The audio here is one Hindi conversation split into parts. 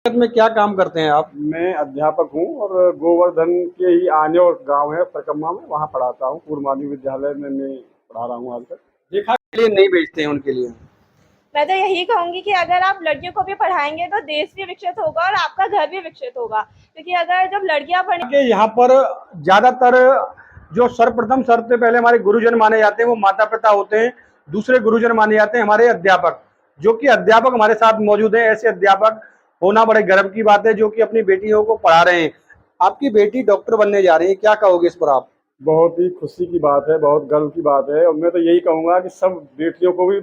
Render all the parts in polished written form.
में क्या काम करते हैं आप? मैं अध्यापक हूँ और गोवर्धन के ही आने और गांव है परिक्रमा में, वहाँ पढ़ाता हूँ। पूर्व माध्यमिक विद्यालय में मैं पढ़ा रहा हूँ आज तक। देखा के लिए नहीं बेचते हैं उनके लिए। मैं तो यही कहूंगी कि अगर आप लड़कियों को भी पढ़ाएंगे तो देश भी विकसित होगा और आपका घर भी विकसित होगा, क्योंकि अगर जब लड़कियां पढ़ेंगी। कि यहाँ पर ज्यादातर जो सर्वप्रथम सबसे पहले हमारे गुरुजन माने जाते हैं वो माता पिता होते हैं। दूसरे गुरुजन माने जाते हैं हमारे अध्यापक, जो कि अध्यापक हमारे साथ मौजूद हैं। ऐसे अध्यापक होना बड़े गर्व की बात है जो कि अपनी बेटियों को पढ़ा रहे हैं। आपकी बेटी डॉक्टर बनने जा रही है, क्या कहोगे इस पर आप? बहुत ही खुशी की बात है, बहुत गर्व की बात है। और मैं तो यही कहूँगा कि सब बेटियों को भी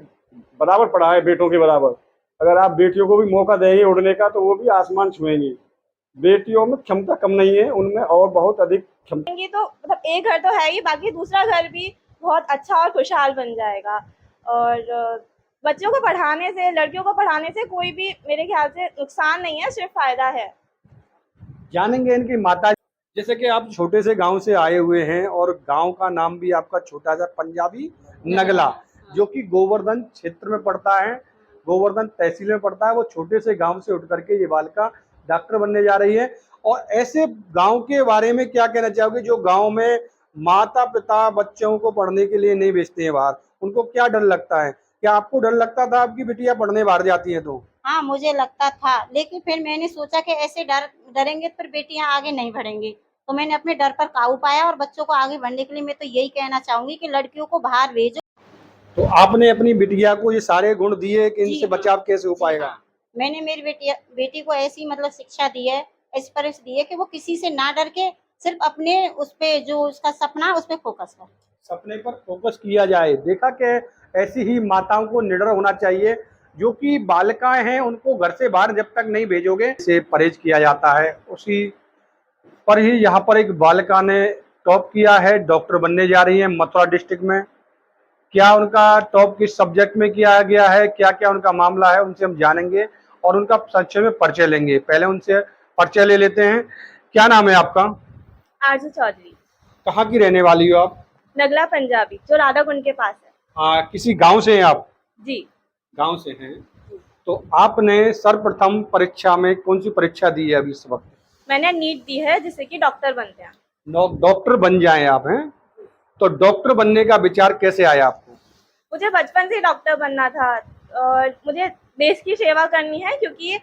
बराबर पढ़ाए, बेटों के बराबर। अगर आप बेटियों को भी मौका देंगे उड़ने का तो वो भी आसमान छुएंगी। बेटियों में क्षमता कम नहीं है, उनमें और बहुत अधिक क्षमता। तो मतलब एक घर तो है ही, बाकी दूसरा घर भी बहुत अच्छा और खुशहाल बन जाएगा। और बच्चों को पढ़ाने से, लड़कियों को पढ़ाने से कोई भी मेरे ख्याल से नुकसान नहीं है, सिर्फ फायदा है। जानेंगे इनकी माता। जैसे कि आप छोटे से गांव से आए हुए हैं और गांव का नाम भी आपका छोटा सा पंजाबी नगला, जो कि गोवर्धन क्षेत्र में पड़ता है, गोवर्धन तहसील में पड़ता है। वो छोटे से गांव से उठ करके ये बालिका डॉक्टर बनने जा रही है। और ऐसे गांव के बारे में क्या कहना चाहोगे जो गांव में माता पिता बच्चों को पढ़ने के लिए नहीं भेजते हैं बाहर? उनको क्या डर लगता है? क्या आपको डर लगता था आपकी बिटिया पढ़ने बाहर जाती है तो? हाँ, मुझे लगता था, लेकिन फिर मैंने सोचा कि ऐसे डरेंगे तो फिर बेटियां आगे नहीं बढ़ेंगी। तो मैंने अपने डर पर काबू पाया और बच्चों को आगे बढ़ने के लिए मैं तो यही कहना चाहूंगी कि लड़कियों को बाहर भेजो। तो आपने अपनी बिटिया को ये सारे गुण दिए कि इनसे बचाव कैसे हो पाएगा? हाँ, मैंने मेरी बेटी को ऐसी मतलब शिक्षा दी है, ऐसी परवरिश दी है कि वो किसी से ना डर के सिर्फ अपने उस पे जो उसका सपना है उस पे फोकस करे। सपने पर फोकस किया जाए। देखा कि ऐसी ही माताओं को निडर होना चाहिए। जो कि बालिकाएं हैं उनको घर से बाहर जब तक नहीं भेजोगे से परहेज किया जाता है। उसी पर ही यहाँ पर एक बालिका ने टॉप किया है, डॉक्टर बनने जा रही है मथुरा डिस्ट्रिक्ट में। क्या उनका टॉप किस सब्जेक्ट में किया गया है, क्या क्या उनका मामला है, उनसे हम जानेंगे और उनका संक्षेप में परिचय लेंगे। पहले उनसे परिचय ले लेते हैं। क्या नाम है आपका? आरजू चौधरी। कहाँ की रहने वाली हो आप? नगला पंजाबी, जो राधा कुंड के पास है। किसी गांव से हैं आप? जी। गांव से हैं। तो आपने सर्वप्रथम परीक्षा में कौन सी परीक्षा दी है अभी इस वक्त? मैंने नीट दी है, जिससे कि डॉक्टर बनते हैं। डॉक्टर बन जाएं आप, हैं? तो डॉक्टर बनने का विचार कैसे आया आपको? मुझे बचपन से डॉक्टर बनना था और मुझे देश की सेवा करनी है, क्योंकि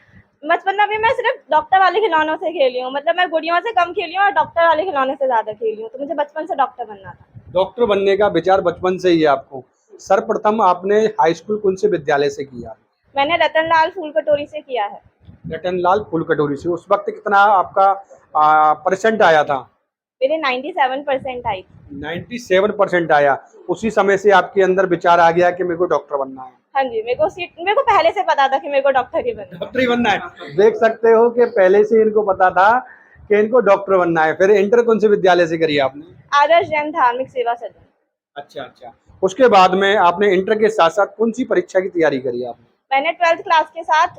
बचपन में भी मैं सिर्फ डॉक्टर वाले खिलौनों से खेली हूँ। मतलब मैं गुड़ियों से कम खेली हूँ और डॉक्टर वाले खिलौनों से ज्यादा खेली हूँ, तो मुझे बचपन से डॉक्टर बनना था। डॉक्टर बनने का विचार बचपन से ही है आपको। सर्वप्रथम आपने हाई स्कूल कौन से विद्यालय से किया? मैंने रतनलाल फूल कटोरी से किया है। रतनलाल फूल कटोरी से। उस वक्त कितना आपका परसेंट आया था? मेरे 97% आई थी। 97% आया। उसी समय से आपके अंदर विचार आ गया कि मेरे को डॉक्टर बनना है? हाँ जी, मेरे को पहले से पता था कि मेरे को डॉक्टर ही बनना है। डॉक्टर ही बनना है। देख सकते हो कि पहले से इनको पता था कि इनको डॉक्टर बनना है। फिर इंटर कौन से विद्यालय से करी आपने? आदर्श जैन धार्मिक सेवा सदन। अच्छा अच्छा। उसके बाद में आपने इंटर के साथ साथ कौन सी परीक्षा की तैयारी करी आपने? मैंने 12th क्लास के साथ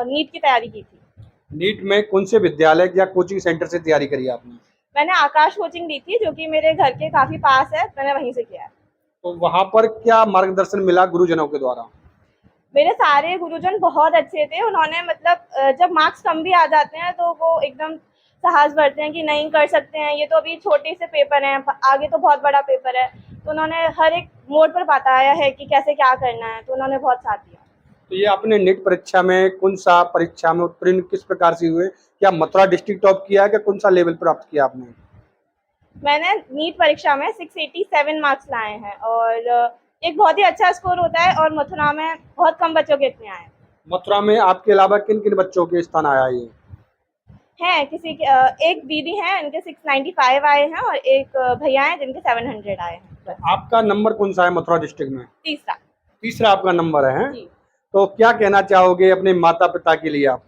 नीट की तैयारी की थी। नीट में कौन से विद्यालय या कोचिंग सेंटर से तैयारी करी आपने? मैंने आकाश कोचिंग ली थी, जो कि मेरे घर के काफी पास है, मैंने वहीं से किया है। तो वहां पर क्या मार्गदर्शन मिला गुरुजनों के द्वारा? मेरे सारे गुरुजन बहुत अच्छे थे। उन्होंने मतलब जब मार्क्स कम भी आ जाते हैं तो वो एकदम साहस भरते हैं कि नहीं, कर सकते हैं, ये तो अभी छोटे से पेपर हैं, आगे तो बहुत बड़ा पेपर है। तो उन्होंने हर एक मोड़ पर बताया है कि कैसे क्या करना है, तो उन्होंने बहुत साथ दिया। तो ये आपने नीट परीक्षा में कौन सा परीक्षा में उत्तीर्ण किस प्रकार से हुए? क्या मथुरा डिस्ट्रिक्ट टॉप किया है कि कौन सा लेवल प्राप्त किया आपने? मैंने नीट परीक्षा में 687 मार्क्स लाए हैं और एक बहुत ही अच्छा स्कोर होता है, और मथुरा में बहुत कम बच्चों के इतने आए। मथुरा में आपके अलावा किन किन बच्चों के स्थान आया ये? हैं किसी के एक दीदी हैं, इनके 695 आए हैं, और एक भैया हैं जिनके 700 आए हैं। तो आपका नंबर कौन सा है मथुरा डिस्ट्रिक्ट में? तीसरा। तीसरा आपका नंबर है? जी। तो क्या कहना चाहोगे अपने माता पिता के लिए आप?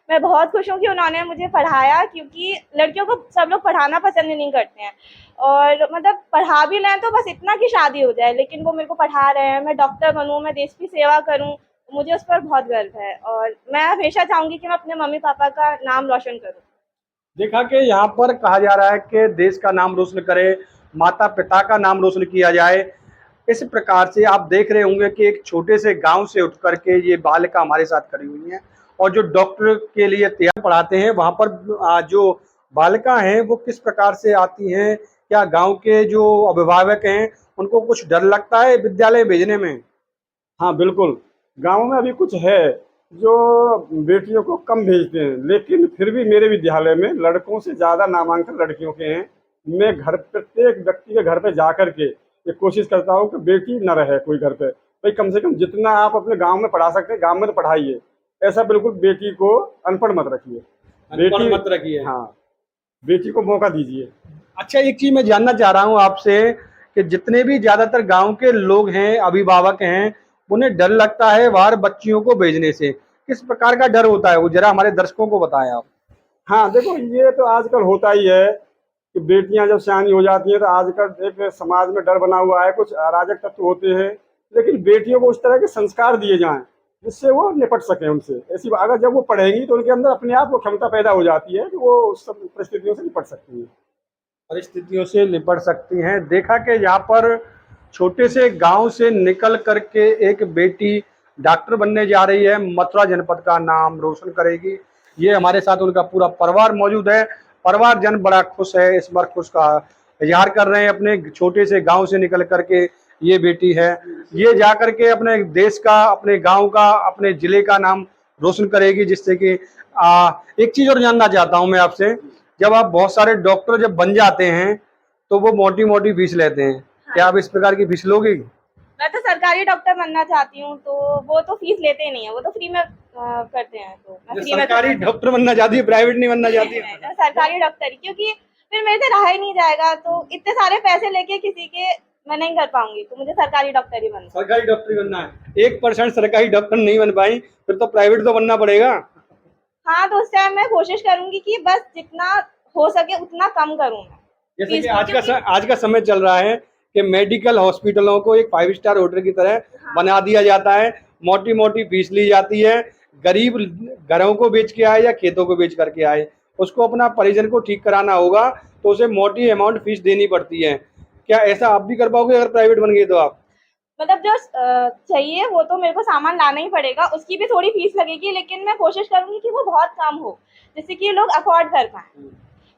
मैं बहुत खुश हूँ कि उन्होंने मुझे पढ़ाया, क्योंकि लड़कियों को सब लोग पढ़ाना पसंद नहीं करते हैं। और मतलब पढ़ा भी लें तो बस इतना कि शादी हो जाए, लेकिन वो मेरे को पढ़ा रहे हैं, मैं डॉक्टर बनूँ, मैं देश की सेवा करूँ, मुझे उस पर बहुत गर्व है। और मैं हमेशा चाहूँगी कि मैं अपने मम्मी पापा का नाम रोशन करूँ। देखा कि यहाँ पर कहा जा रहा है कि देश का नाम रोशन करे, माता पिता का नाम रोशन किया जाए। इस प्रकार से आप देख रहे होंगे कि एक छोटे से गांव से उठ करके ये बालिका हमारे साथ खड़ी हुई हैं और जो डॉक्टर के लिए तैयार पढ़ाते हैं वहाँ पर जो बालिका हैं वो किस प्रकार से आती हैं? क्या गांव के जो अभिभावक हैं उनको कुछ डर लगता है विद्यालय भेजने में? हाँ बिल्कुल, गाँव में अभी कुछ है जो बेटियों को कम भेजते हैं, लेकिन फिर भी मेरे विद्यालय में लड़कों से ज़्यादा नामांकन लड़कियों के हैं। मैं प्रत्येक व्यक्ति के घर पे जा कर के ये कोशिश करता हूँ कि बेटी न रहे कोई घर पे। भाई कम से कम जितना आप अपने गांव में पढ़ा सकते हैं गांव में तो पढ़ाइए, ऐसा बिल्कुल बेटी को अनपढ़ मत रखिए। अनपढ़ मत रखिए। हाँ, बेटी को मौका दीजिए। अच्छा, एक चीज मैं जानना चाह रहा हूँ आपसे कि जितने भी ज्यादातर गांव के लोग हैं, अभिभावक हैं, उन्हें डर लगता है बाहर बच्चियों को भेजने से। किस प्रकार का डर होता है वो जरा हमारे दर्शकों को बताएं आप। हाँ देखो, ये तो आजकल होता ही है कि बेटियां जब सयानी हो जाती हैं तो आजकल एक समाज में डर बना हुआ है, कुछ अराजक तत्व होते हैं, लेकिन बेटियों को उस तरह के संस्कार दिए जाएं जिससे वो निपट सकें उनसे। ऐसी अगर जब वो पढ़ेंगी तो उनके अंदर अपने आप वो क्षमता पैदा हो जाती है कि वो उस सब परिस्थितियों से निपट सकती है। परिस्थितियों से निपट सकती हैं। देखा कि यहाँ पर छोटे से गांव से निकल करके एक बेटी डॉक्टर बनने जा रही है, मथुरा जनपद का नाम रोशन करेगी। ये हमारे साथ उनका पूरा परिवार मौजूद है। परिवार जन बड़ा खुश है, इस बार खुश का इजहार कर रहे हैं। अपने छोटे से गांव से निकल करके ये बेटी है, ये जा करके अपने देश का, अपने गांव का, अपने जिले का नाम रोशन करेगी। जिससे कि एक चीज और जानना चाहता हूं मैं आपसे, जब आप बहुत सारे डॉक्टर जब बन जाते हैं तो वो मोटी मोटी फीस लेते हैं। हाँ। क्या आप इस प्रकार की फीस लोगे? मैं तो सरकारी डॉक्टर बनना चाहती हूँ, तो वो तो फीस लेते नहीं है, वो तो फ्री में करते हैं। तो मैं फ्री में सरकारी डॉक्टर बनना चाहती है, प्राइवेट नहीं बनना चाहती है? सरकारी डॉक्टर ही, क्योंकि फिर मेरे से रहा ही नहीं जाएगा। तो इतने सारे पैसे लेके किसी के मैं नहीं कर पाऊंगी, तो मुझे सरकारी डॉक्टर ही बनना। सरकारी डॉक्टर ही बनना है। 1% सरकारी डॉक्टर नहीं बन पाई फिर तो प्राइवेट तो बनना पड़ेगा। हाँ, तो उस टाइम मैं कोशिश करूंगी कि बस जितना हो सके उतना कम करूँ मैं। जैसे कि आज का समय चल रहा है कि मेडिकल हॉस्पिटलों को एक 5 स्टार होटल की तरह बना दिया जाता है। मोटी मोटी फीस ली जाती है। गरीब घरों को बेच के आए या खेतों को बेच करके आए, उसको अपना परिजन को ठीक कराना होगा तो उसे मोटी अमाउंट फीस देनी पड़ती है। क्या ऐसा आप भी कर पाओगे अगर प्राइवेट बन गए तो आप? मतलब जो चाहिए वो तो मेरे को सामान लाना ही पड़ेगा, उसकी भी थोड़ी फीस लगेगी, लेकिन मैं कोशिश करूंगी कि वो बहुत कम हो जिससे कि लोग अफोर्ड कर पाए।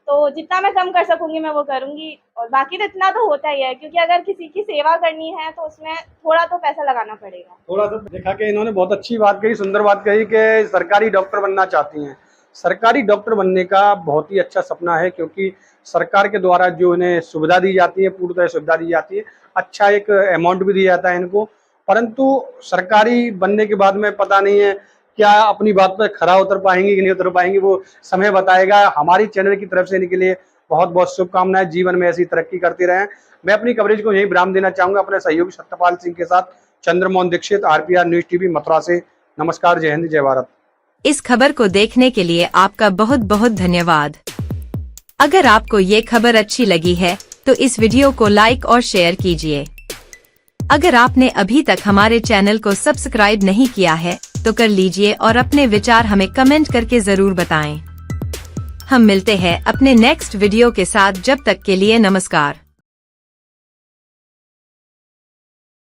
तो जितना मैं कम कर सकूंगी मैं वो करूंगी, और बाकी तो इतना तो होता ही है, क्योंकि अगर किसी की सेवा करनी है तो उसमें थोड़ा तो पैसा लगाना पड़ेगा। थोड़ा सा देखा कि इन्होंने बहुत अच्छी बात कही, सुंदर बात कही कि सरकारी डॉक्टर बनना चाहती हैं। सरकारी डॉक्टर बनने का बहुत ही अच्छा सपना है, क्योंकि सरकार के द्वारा जो इन्हें सुविधा दी जाती है, पूरी तरह सुविधा दी जाती है, अच्छा एक अमाउंट भी दिया जाता है इनको। परंतु सरकारी बनने के बाद में पता नहीं है क्या अपनी बात पर खरा उतर पाएंगे कि नहीं उतर पाएंगे, वो समय बताएगा। हमारी चैनल की तरफ से इनके लिए बहुत बहुत शुभकामनाएं, जीवन में ऐसी तरक्की करते रहें। मैं अपनी कवरेज को यही विराम देना चाहूंगा अपने सहयोगी सत्यपाल सिंह के साथ। Chandramohan Dikshit, RPR news TV Mathura से। नमस्कार, जय हिंद, जय भारत। इस खबर को देखने के लिए आपका बहुत बहुत धन्यवाद। अगर आपको ये खबर अच्छी लगी है तो इस वीडियो को लाइक और शेयर कीजिए। अगर आपने अभी तक हमारे चैनल को सब्सक्राइब नहीं किया है तो कर लीजिए और अपने विचार हमें कमेंट करके जरूर बताएं। हम मिलते हैं अपने नेक्स्ट वीडियो के साथ, जब तक के लिए नमस्कार।